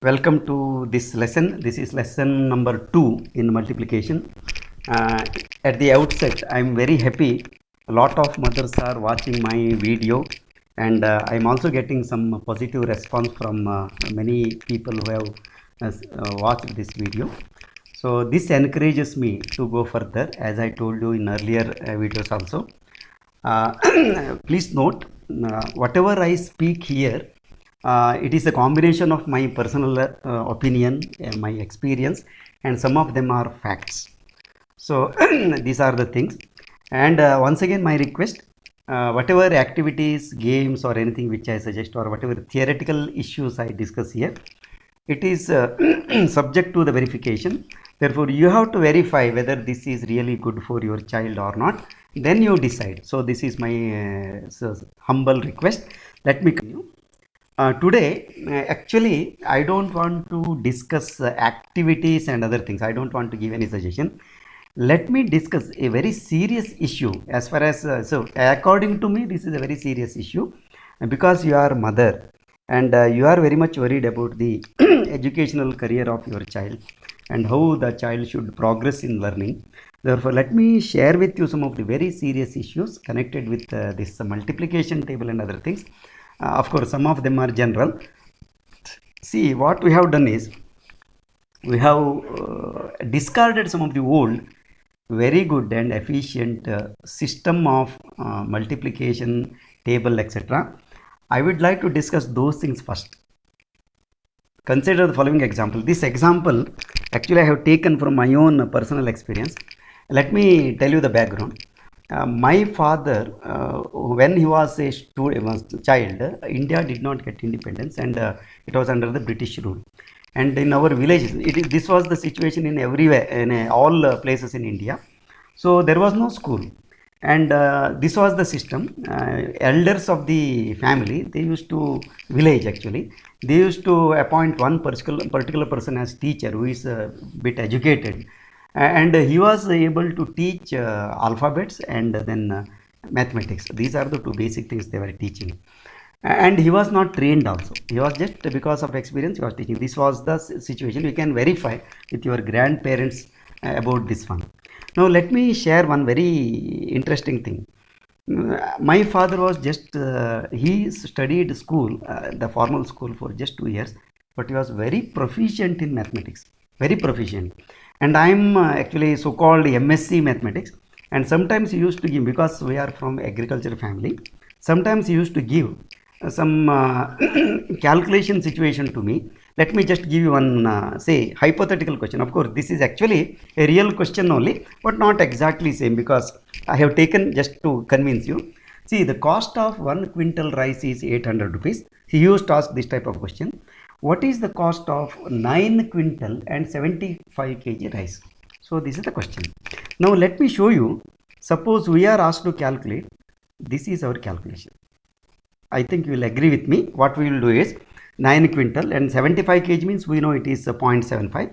Welcome to this lesson. This is lesson number 2 in multiplication. At the outset, I am very happy. A lot of mothers are watching my video, and I am also getting some positive response from many people who have watched this video. So this encourages me to go further, as I told you in earlier videos also. Please note, whatever I speak here, it is a combination of my personal opinion, my experience, and some of them are facts. So these are the things. And once again, my request, whatever activities, games, or anything which I suggest, or whatever theoretical issues I discuss here, it is subject to the verification. Therefore, you have to verify whether this is really good for your child or not. Then you decide. So this is my humble request. Let me continue. Today, actually, I don't want to discuss activities and other things. I don't want to give any suggestion. Let me discuss a very serious issue as far as, so according to me, this is a very serious issue because you are mother and you are very much worried about the educational career of your child and how the child should progress in learning. Therefore, let me share with you some of the very serious issues connected with this multiplication table and other things. Of course, some of them are general. See, what we have done is we have discarded some of the old, very good and efficient system of multiplication table, etc. I would like to discuss those things first. Consider the following example. This example actually I have taken from my own personal experience. Let me tell you the background. My father, when he was a child, India did not get independence, and it was under the British rule. And in our villages, this was the situation in everywhere, in all places in India. So there was no school, and this was the system. Elders of the family, they used to village actually. They used to appoint one particular person as teacher who is a bit educated, and he was able to teach alphabets and then mathematics. These are the two basic things they were teaching, and he was not trained also. He was just because of experience he was teaching. This was the situation. You can verify with your grandparents about this one. Now let me share one very interesting thing. My father was just he studied school, the formal school, for just 2 years, but he was very proficient in mathematics, very proficient. And I'm actually so-called MSc mathematics, and sometimes he used to give, because we are from agriculture family, sometimes he used to give some calculation situation to me. Let me just give you one say hypothetical question. Of course, this is actually a real question only, but not exactly same, because I have taken just to convince you. See, the cost of 1 quintal rice is 800 rupees. He used to ask this type of question. What is the cost of 9 quintal and 75 kg rice? So this is the question. Now let me show you. Suppose we are asked to calculate. This is our calculation. I think you will agree with me. What we will do is 9 quintal and 75 kg means we know it is 0.75.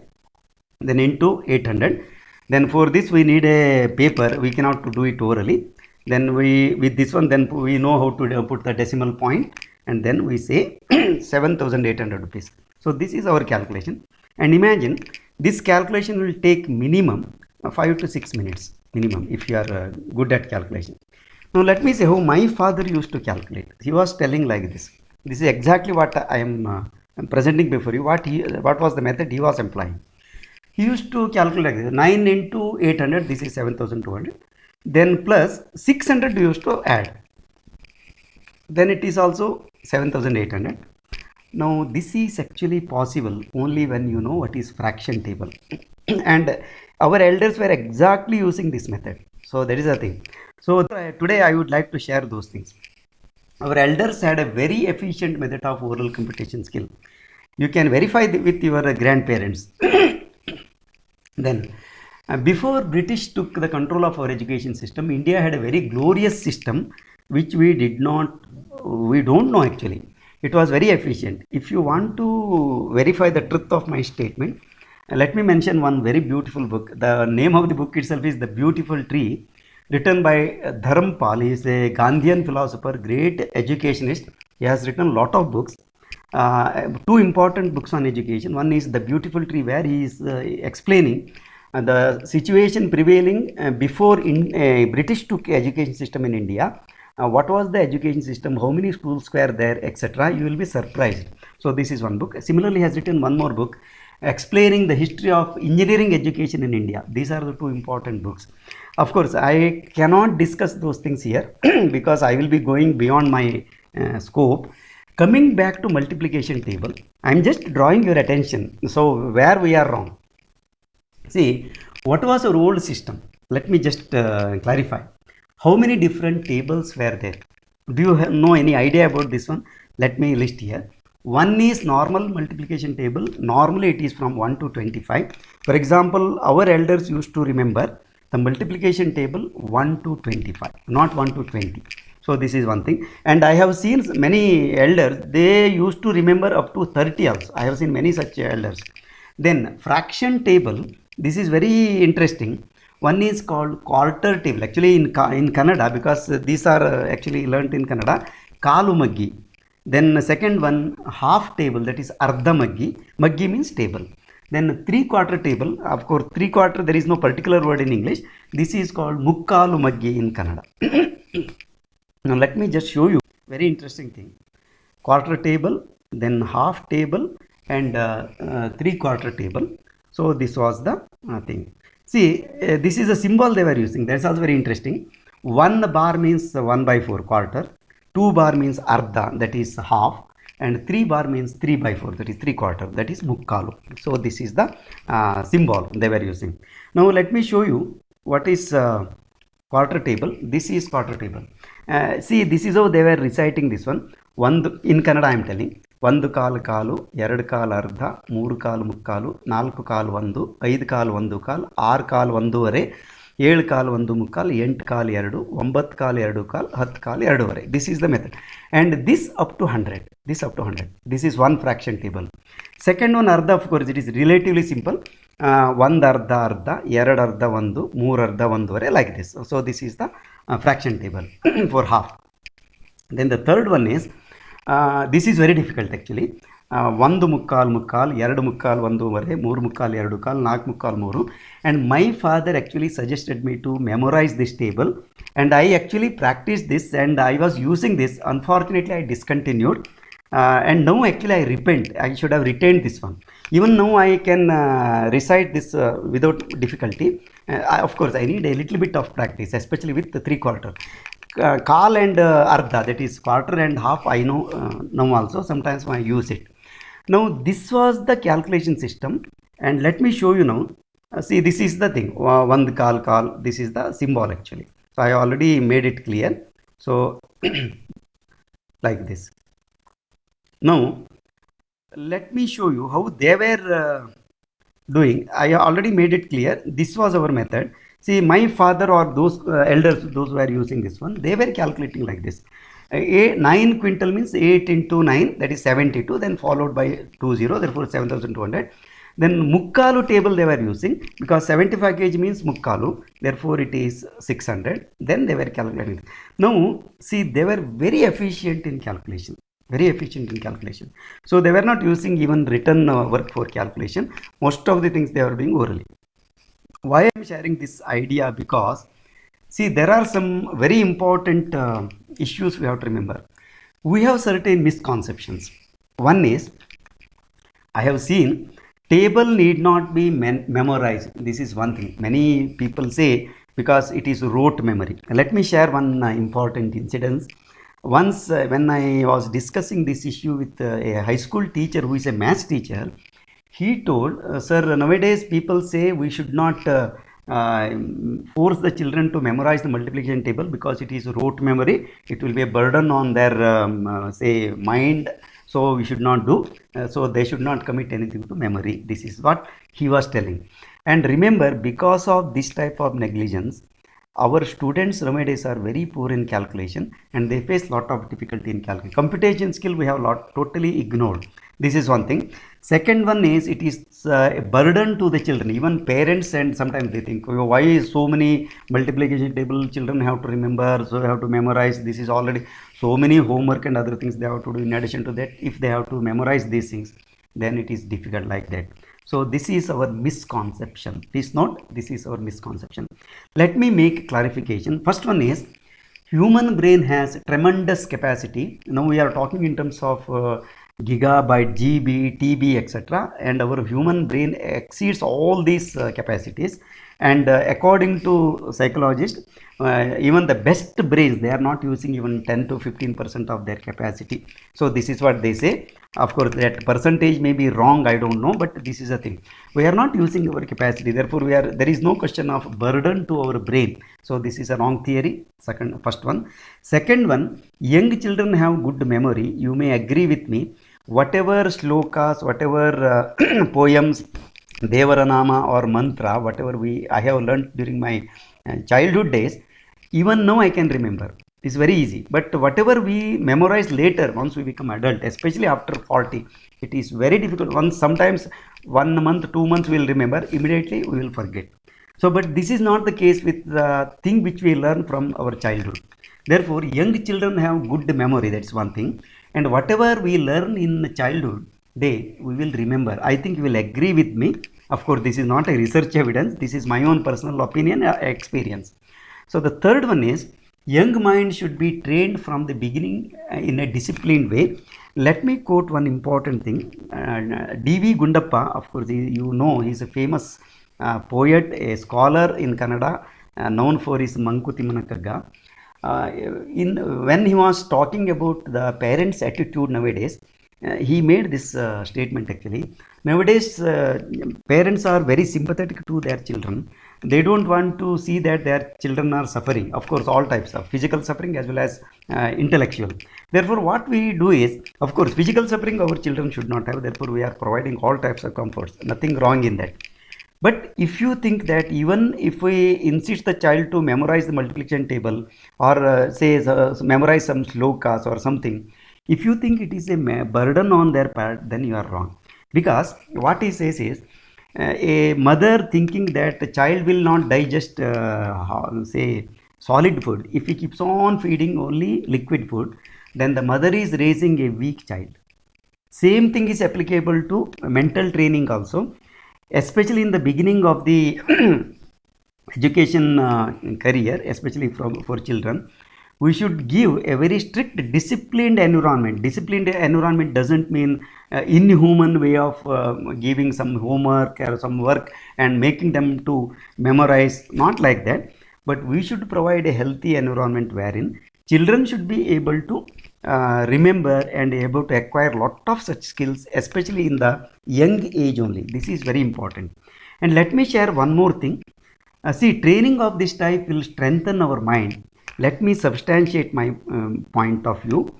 Then into 800. Then for this we need a paper. We cannot do it orally. Then with this one, then we know how to put the decimal point, and then we say 7,800 rupees. So this is our calculation. And imagine this calculation will take minimum 5 to 6 minutes minimum if you are good at calculation. Now let me say how my father used to calculate. He was telling like this. This is exactly what I am presenting before you. What was the method he was employing? He used to calculate like this. 9 into 800, this is 7,200. Then plus 600 you used to add. Then it is also 7,800. Now this is actually possible only when you know what is fraction table. And our elders were exactly using this method. So that is the thing. So today I would like to share those things. Our elders had a very efficient method of oral computation skill. You can verify with your grandparents. Then before British took the control of our education system, India had a very glorious system which we don't know actually. It was very efficient. If you want to verify the truth of my statement, let me mention one very beautiful book. The name of the book itself is The Beautiful Tree, written by Dharampal. He is a Gandhian philosopher, great educationist. He has written a lot of books. two important books on education. One is The Beautiful Tree, where he is explaining the situation prevailing before British took education system in India. What was the education system, how many schools were there, etc. You will be surprised. So this is one book. Similarly, he has written one more book explaining the history of engineering education in India. These are the two important books. Of course, I cannot discuss those things here because I will be going beyond my scope. Coming back to multiplication table, I am just drawing your attention. So where we are wrong. See, what was our old system? Let me just clarify. How many different tables were there? Do you know any idea about this one? Let me list here. One is normal multiplication table. Normally it is from 1 to 25. For example, our elders used to remember the multiplication table 1 to 25, not 1 to 20. So this is one thing. And I have seen many elders, they used to remember up to 30 also. I have seen many such elders. Then fraction table, this is very interesting. One is called quarter table. Actually in Kannada, because these are actually learnt in Kannada, Kalu Maggi. Then the second one, half table, that is Ardha Maggi. Maggi means table. Then 3/4 table, of course 3/4 there is no particular word in English. This is called Mukkalu Maggi in Kannada. Now let me just show you very interesting thing. Quarter table, then half table, and 3/4 table. So this was the thing. See, this is a symbol they were using. That's also very interesting. 1 bar means 1/4 quarter. 2 bar means ardha, that is half, and 3 bar means 3/4, that is 3/4, that is mukkalu. So this is the symbol they were using. Now let me show you what is quarter table. This is quarter table. See, this is how they were reciting this one. In Kannada I am telling. 1 ಕಾಲು ಕಾಲು, 2 ಕಾಲು ಅರ್ಧ, 3 ಕಾಲು ಮುಕ್ಕಾಲು, 4 ಕಾಲು 1, 5 ಕಾಲು 1 ಕಾಲು, 6 ಕಾಲು 1.5, 7 ಕಾಲು 1 ಮುಕ್ಕಾಲು, 8 ಕಾಲು 2, 9 ಕಾಲು 2 ಕಾಲು, 10 ಕಾಲು 2.5. This is the method. And this up to 100. This up to 100. This is one fraction table. Second one, ardha, of course, it is relatively simple. 1 ಅರ್ಧ ಅರ್ಧ, 2 ಅರ್ಧ 1, 3 ಅರ್ಧ 1.5, like this. So this is the fraction table for half. Then the third one is, this is very difficult actually. 1 ಮುಕ್ಕಾಲು ಮುಕ್ಕಾಲು, 2 ಮುಕ್ಕಾಲು 1.5, 3 ಮುಕ್ಕಾಲು 2 ಕಾಲು, 4 ಮುಕ್ಕಾಲು 3. And my father actually suggested me to memorize this table, and I actually practiced this, and I was using this. Unfortunately I discontinued, and now actually I repent. I should have retained this one. Even now I can recite this without difficulty. Of course I need a little bit of practice, especially with the 3/4. Kaal and ardha, that is quarter and half, I know now also. Sometimes I use it. Now this was the calculation system, and let me show you now. See, this is the thing. 1 kaal. This is the symbol actually. So I already made it clear. So like this. Now let me show you how they were doing. I already made it clear. This was our method. See, my father or those elders, those who were using this one, they were calculating like this. 9 quintal means 8 into 9, that is 72, then followed by 20, therefore 7,200. Then mukkalu table they were using, because 75 kg means mukkalu, therefore it is 600. Then they were calculating. Now see, they were very efficient in calculation. Very efficient in calculation. So they were not using even written work for calculation. Most of the things they were doing orally. Why I am sharing this idea? Because see, there are some very important issues we have to remember. We have certain misconceptions. One is, I have seen table need not be memorized. This is one thing. Many people say because it is rote memory. Let me share one important incident. Once when I was discussing this issue with a high school teacher who is a maths teacher, he told, sir, nowadays people say we should not force the children to memorize the multiplication table because it is rote memory. It will be a burden on their say mind. So we should not do. So they should not commit anything to memory. This is what he was telling. And remember, because of this type of negligence, our students nowadays are very poor in calculation, and they face lot of difficulty in calculation. Computation skill we have totally ignored. This is one thing. Second one is, it is a burden to the children, even parents, and sometimes they think, oh, why so many multiplication table children have to remember, so have to memorize. This is already so many homework and other things they have to do. In addition to that, if they have to memorize these things, then it is difficult like that. So this is our misconception. Please note, this is our misconception. Let me make clarification. First one is, human brain has tremendous capacity. Now we are talking in terms of gigabyte, GB, TB, etc. And our human brain exceeds all these capacities. And according to psychologists, even the best brains, they are not using even 10 to 15% of their capacity. So this is what they say. Of course, that percentage may be wrong, I don't know, but this is a thing. We are not using our capacity. Therefore, there is no question of burden to our brain. So this is a wrong theory. First one. Second one, young children have good memory. You may agree with me. Whatever shlokas, whatever poems, Devaranama or mantra, whatever I have learned during my childhood days, even now I can remember. It's very easy. But whatever we memorize later, once we become adult, especially after 40, it is very difficult. Sometimes 1 month, 2 months we will remember, immediately we will forget. So, but this is not the case with the thing which we learn from our childhood. Therefore, young children have good memory, that's one thing. And whatever we learn in childhood day, we will remember. I think you will agree with me. Of course, this is not a research evidence. This is my own personal opinion, experience. So the third one is, young mind should be trained from the beginning in a disciplined way. Let me quote one important thing. D.V. Gundappa, of course, you know, he is a famous poet, a scholar in Kannada, known for his Mankuti Manakagga. When he was talking about the parents' attitude nowadays, he made this statement actually. Nowadays, parents are very sympathetic to their children. They don't want to see that their children are suffering. Of course, all types of physical suffering as well as intellectual. Therefore, what we do is, of course, physical suffering our children should not have. Therefore, we are providing all types of comforts. Nothing wrong in that. But if you think that even if we insist the child to memorize the multiplication table or memorize some slokas or something, if you think it is a burden on their part, then you are wrong. Because what he says is, a mother thinking that the child will not digest, say, solid food. If he keeps on feeding only liquid food, then the mother is raising a weak child. Same thing is applicable to mental training also, especially in the beginning of the education career, especially for children. We should give a very strict disciplined environment. Disciplined environment doesn't mean inhuman way of giving some homework or some work and making them to memorize, not like that. But we should provide a healthy environment wherein children should be able to remember and able to acquire lot of such skills, especially in the young age only. This is very important. And let me share one more thing. See, training of this type will strengthen our mind. Let me substantiate my point of view.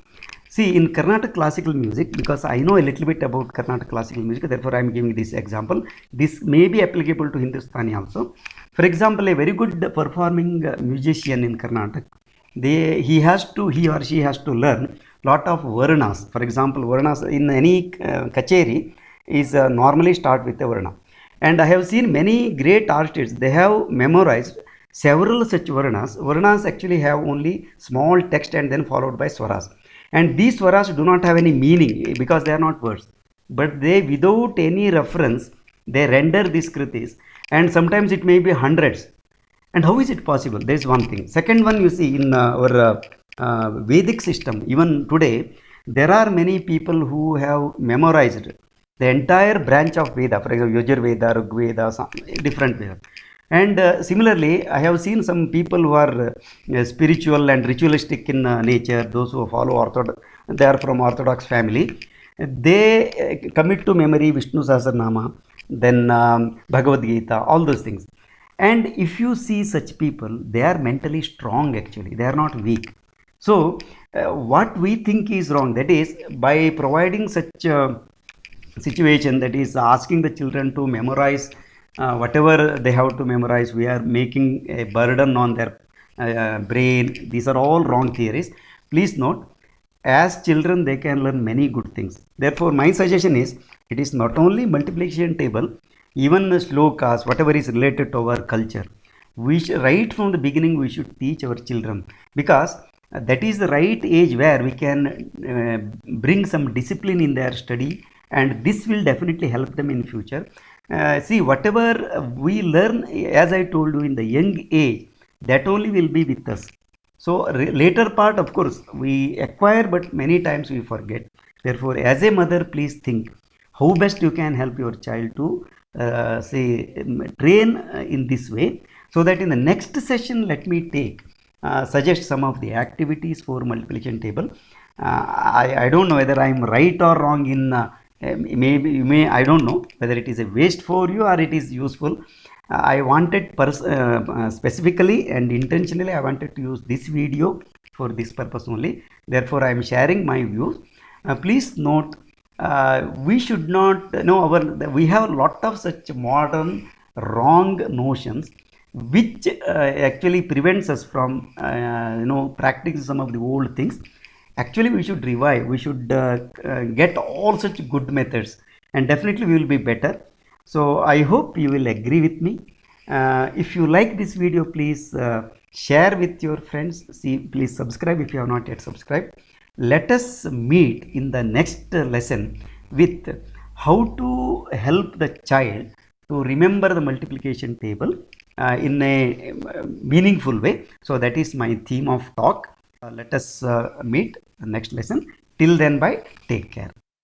See, in Carnatic classical music, because I know a little bit about Carnatic classical music, therefore I am giving this example. This may be applicable to Hindustani also. For example, a very good performing musician in Carnatic, he or she has to learn lot of varnas. For example, varnas in any kacheri is normally start with a varna. And I have seen many great artists, they have memorized several such varnas. Varnas actually have only small text and then followed by swaras. And these swaras do not have any meaning because they are not words. But they, without any reference, they render these kritis. And sometimes it may be hundreds. And how is it possible? There is one thing. Second one, you see, in our Vedic system, even today, there are many people who have memorized the entire branch of Veda, for example, Yajurveda, Rigveda, different Veda. And similarly, I have seen some people who are spiritual and ritualistic in nature, those who follow Orthodox, they are from Orthodox family. They commit to memory Vishnu Sahasranama, then Bhagavad Gita, all those things. And if you see such people, they are mentally strong actually, they are not weak. So, what we think is wrong, that is, by providing such a situation, that is asking the children to memorize whatever they have to memorize, we are making a burden on their brain. These are all wrong theories. Please note, as children they can learn many good things. Therefore, my suggestion is, it is not only multiplication table, even the slokas, whatever is related to our culture, right from the beginning we should teach our children. Because that is the right age where we can bring some discipline in their study, and this will definitely help them in future. See, whatever we learn, as I told you, in the young age, that only will be with us. So later part, of course, we acquire, but many times we forget. Therefore, as a mother, please think how best you can help your child to say train in this way, so that in the next session, let me take suggest some of the activities for multiplication table. I don't know whether I am right or wrong in maybe you may, I don't know whether it is a waste for you or it is useful. I wanted specifically and intentionally, I wanted to use this video for this purpose only. Therefore, I am sharing my views. Please note, we should not know we have a lot of such modern wrong notions, which actually prevents us from practicing some of the old things. Actually, we should revive, we should get all such good methods, and definitely we will be better. So I hope you will agree with me. If you like this video, please share with your friends. See, please subscribe if you have not yet subscribed. Let us meet in the next lesson with how to help the child to remember the multiplication table in a meaningful way. So that is my theme of talk. Let us meet the next lesson. Till then, bye. Take care.